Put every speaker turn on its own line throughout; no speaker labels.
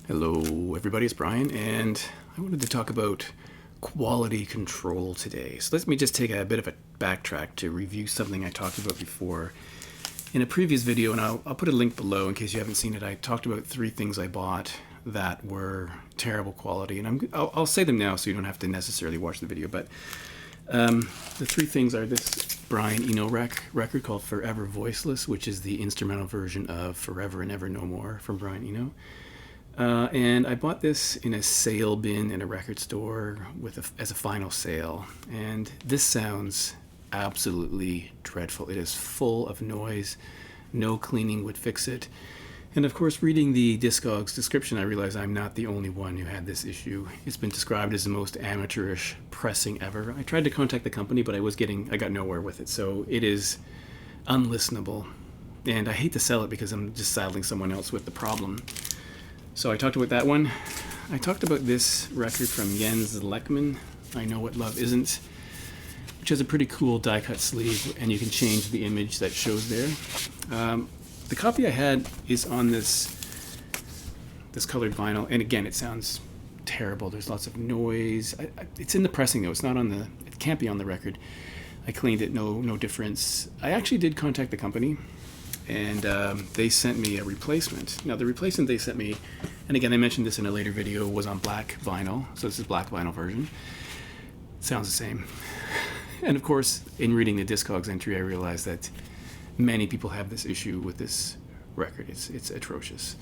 Hello, everybody. It's Brian, and I wanted to talk about quality control today. So let me just take a bit of a backtrack to review something I talked about before in a previous video, and I'll put a link below in case you haven't seen it. I talked about 3 things I bought that were terrible quality, and I'll say them now so you don't have to necessarily watch the video. But the 3 things are this Brian Eno record called Forever Voiceless, which is the instrumental version of Forever and Ever No More from Brian Eno. And I bought this in a sale bin in a record store as a final sale. And this sounds absolutely dreadful. It is full of noise. No cleaning would fix it. And of course, reading the Discogs description, I realized I'm not the only one who had this issue. It's been described as the most amateurish pressing ever. I tried to contact the company, but I got nowhere with it. So it is unlistenable. And I hate to sell it because I'm just saddling someone else with the problem. So I talked about that one. I talked about this record from Jens Lekman, I Know What Love Isn't, which has a pretty cool die-cut sleeve, and you can change the image that shows there. The copy I had is on this colored vinyl, and again, it sounds terrible. There's lots of noise. It's in the pressing though. It can't be on the record. I cleaned it, no difference. I actually did contact the company, and they sent me a replacement. Now the replacement they sent me, and again I mentioned this in a later video, was on black vinyl. So this is black vinyl version. Sounds the same. And of course, in reading the Discogs entry, I realized that many people have this issue with this record. It's atrocious.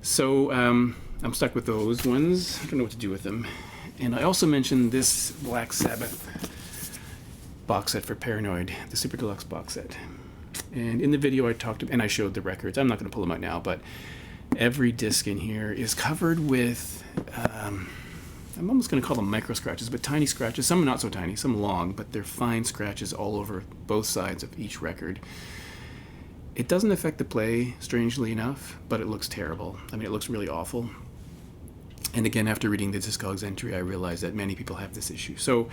So I'm stuck with those ones. I don't know what to do with them. And I also mentioned this Black Sabbath box set for Paranoid, the Super Deluxe box set. And in the video I showed the records. I'm not going to pull them out now, but every disc in here is covered with, I'm almost going to call them micro scratches, but tiny scratches. Some not so tiny, some long, but they're fine scratches all over both sides of each record. It doesn't affect the play, strangely enough, but it looks terrible. I mean, it looks really awful. And again, after reading the Discogs entry, I realized that many people have this issue. So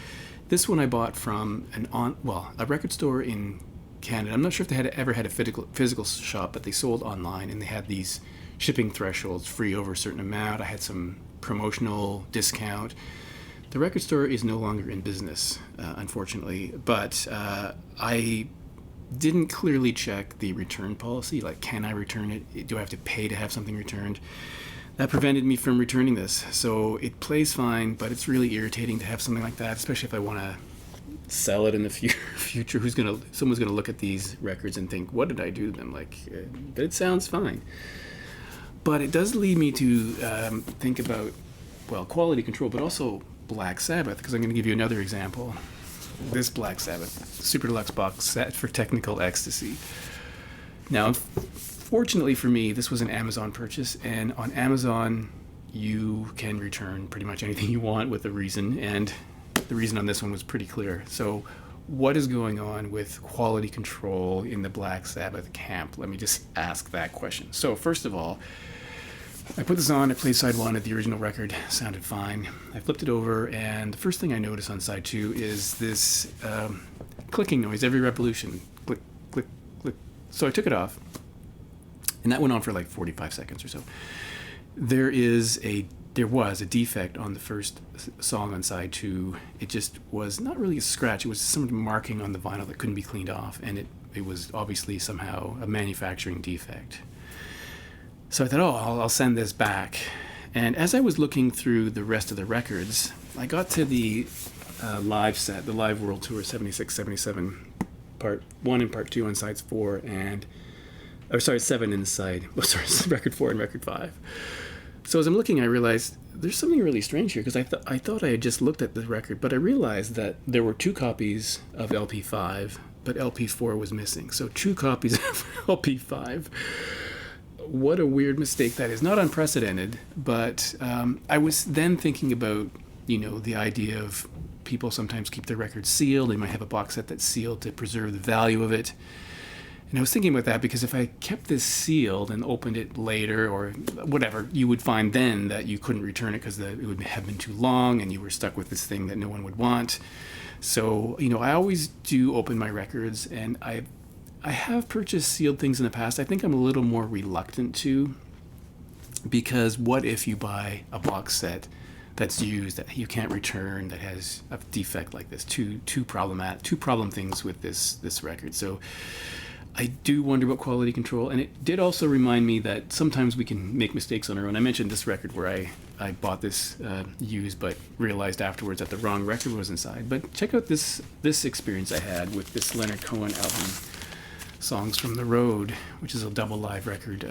this one I bought from a record store in Canada. I'm not sure if they ever had a physical shop, but they sold online, and they had these shipping thresholds, free over a certain amount. I had some promotional discount. The record store is no longer in business, unfortunately, but I didn't clearly check the return policy. Like, can I return it? Do I have to pay to have something returned? That prevented me from returning this. So it plays fine, but it's really irritating to have something like that, especially if I want to sell it in the future. Someone's gonna look at these records and think, what did I do to them? But it sounds fine. But it does lead me to think about, quality control, but also Black Sabbath, because I'm going to give you another example. This Black Sabbath Super Deluxe box set for Technical Ecstasy. Now, fortunately for me, this was an Amazon purchase, and on Amazon you can return pretty much anything you want with a reason, and the reason on this one was pretty clear. So what is going on with quality control in the Black Sabbath camp? Let me just ask that question. So first of all, I put this on, I played side 1 of the original record, sounded fine. I flipped it over, and the first thing I noticed on side 2 is this clicking noise every revolution. Click, click, click. So I took it off, and that went on for like 45 seconds or so. There was a defect on the first song on side 2. It just was not really a scratch. It was some marking on the vinyl that couldn't be cleaned off, and it was obviously somehow a manufacturing defect. So I thought, I'll send this back. And as I was looking through the rest of the records, I got to the live set, the Live World Tour 76-77, part 1 and part 2 on sides 4 7 inside. Record 4 and record 5. So as I'm looking, I realized there's something really strange here, because I thought I had just looked at the record, but I realized that there were 2 copies of LP5, but LP4 was missing. So 2 copies of LP5. What a weird mistake that is. Not unprecedented, but I was then thinking about, the idea of people sometimes keep their records sealed. They might have a box set that's sealed to preserve the value of it. And I was thinking about that because if I kept this sealed and opened it later or whatever, you would find then that you couldn't return it because it would have been too long and you were stuck with this thing that no one would want. So, I always do open my records, and I have purchased sealed things in the past. I think I'm a little more reluctant to. Because what if you buy a box set that's used that you can't return, that has a defect like this? Two problem things with this record. So I do wonder about quality control, and it did also remind me that sometimes we can make mistakes on our own. I mentioned this record where I bought this used, but realized afterwards that the wrong record was inside. But check out this experience I had with this Leonard Cohen album, Songs from the Road, which is a double live record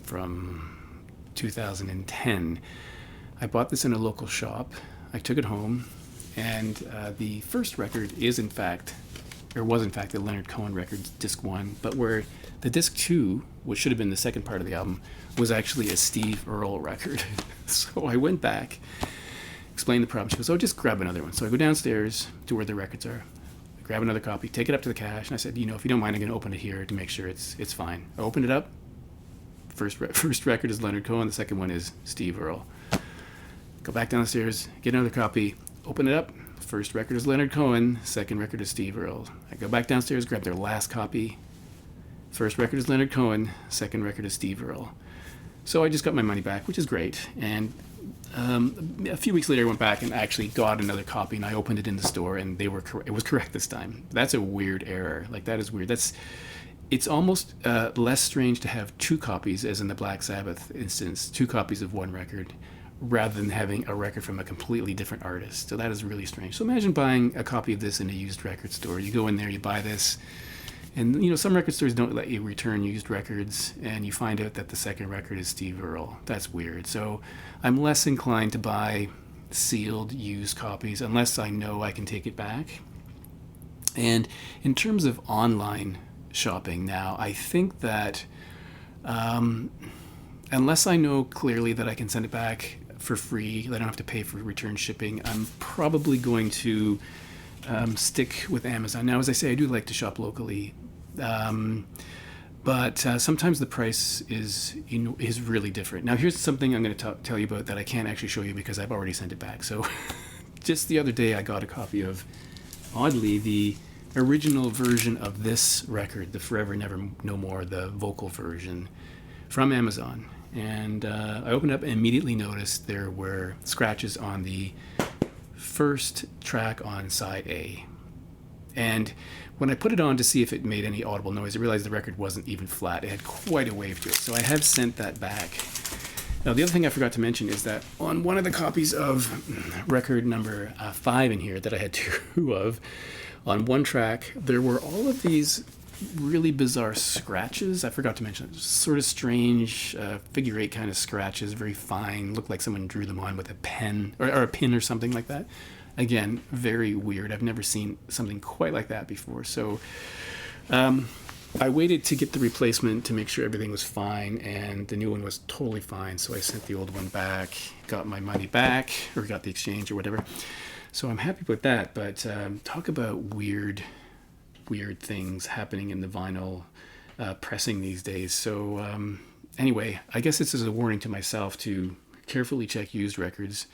from 2010. I bought this in a local shop. I took it home, and the first record was in fact a Leonard Cohen record, disc 1, but where the disc 2, which should have been the second part of the album, was actually a Steve Earle record. So I went back, explained the problem. She goes, "Oh, just grab another one." So I go downstairs to where the records are, grab another copy, take it up to the cache, and I said, if you don't mind, I'm going to open it here to make sure it's fine. I opened it up. First record is Leonard Cohen. The second one is Steve Earle. Go back downstairs, get another copy, open it up. First record is Leonard Cohen. Second record is Steve Earle. I go back downstairs, grab their last copy. First record is Leonard Cohen. Second record is Steve Earle. So I just got my money back, which is great. And a few weeks later, I went back and actually got another copy, and I opened it in the store, and it was correct this time. That's a weird error. Like, that is weird. It's almost less strange to have two copies, as in the Black Sabbath instance, two copies of one record, rather than having a record from a completely different artist. So that is really strange. So imagine buying a copy of this in a used record store. You go in there, you buy this, and some record stores don't let you return used records, and you find out that the second record is Steve Earle. That's weird. So I'm less inclined to buy sealed used copies unless I know I can take it back. And in terms of online shopping now, I think that unless I know clearly that I can send it back for free, that I don't have to pay for return shipping, I'm probably going to stick with Amazon. Now, as I say, I do like to shop locally, but sometimes the price is really different. Now, here's something I'm going to tell you about that I can't actually show you because I've already sent it back. So just the other day, I got a copy of, oddly, the original version of this record, the Forever Never No More, the vocal version, from Amazon. And I opened up and immediately noticed there were scratches on the first track on side A. And when I put it on to see if it made any audible noise, I realized the record wasn't even flat. It had quite a wave to it. So I have sent that back. Now, the other thing I forgot to mention is that on one of the copies of record number 5 in here that I had 2 of, on one track, there were all of these really bizarre scratches. I forgot to mention it. Sort of strange figure 8 kind of scratches, very fine, looked like someone drew them on with a pen or a pin or something like that. Again, very weird. I've never seen something quite like that before. So I waited to get the replacement to make sure everything was fine, and the new one was totally fine. So I sent the old one back, got my money back, or got the exchange or whatever. So I'm happy with that. But talk about weird things happening in the vinyl pressing these days. So anyway, I guess this is a warning to myself to carefully check used records,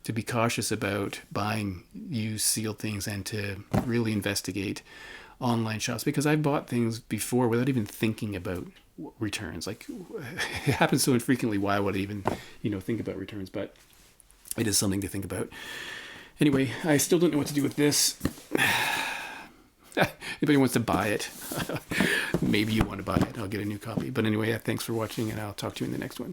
to be cautious about buying used sealed things, and to really investigate online shops, because I've bought things before without even thinking about returns. Like, it happens so infrequently, why would I even think about returns? But it is something to think about. Anyway, I still don't know what to do with this. Anybody wants to buy it, maybe you want to buy it, I'll get a new copy. But anyway, thanks for watching, and I'll talk to you in the next one.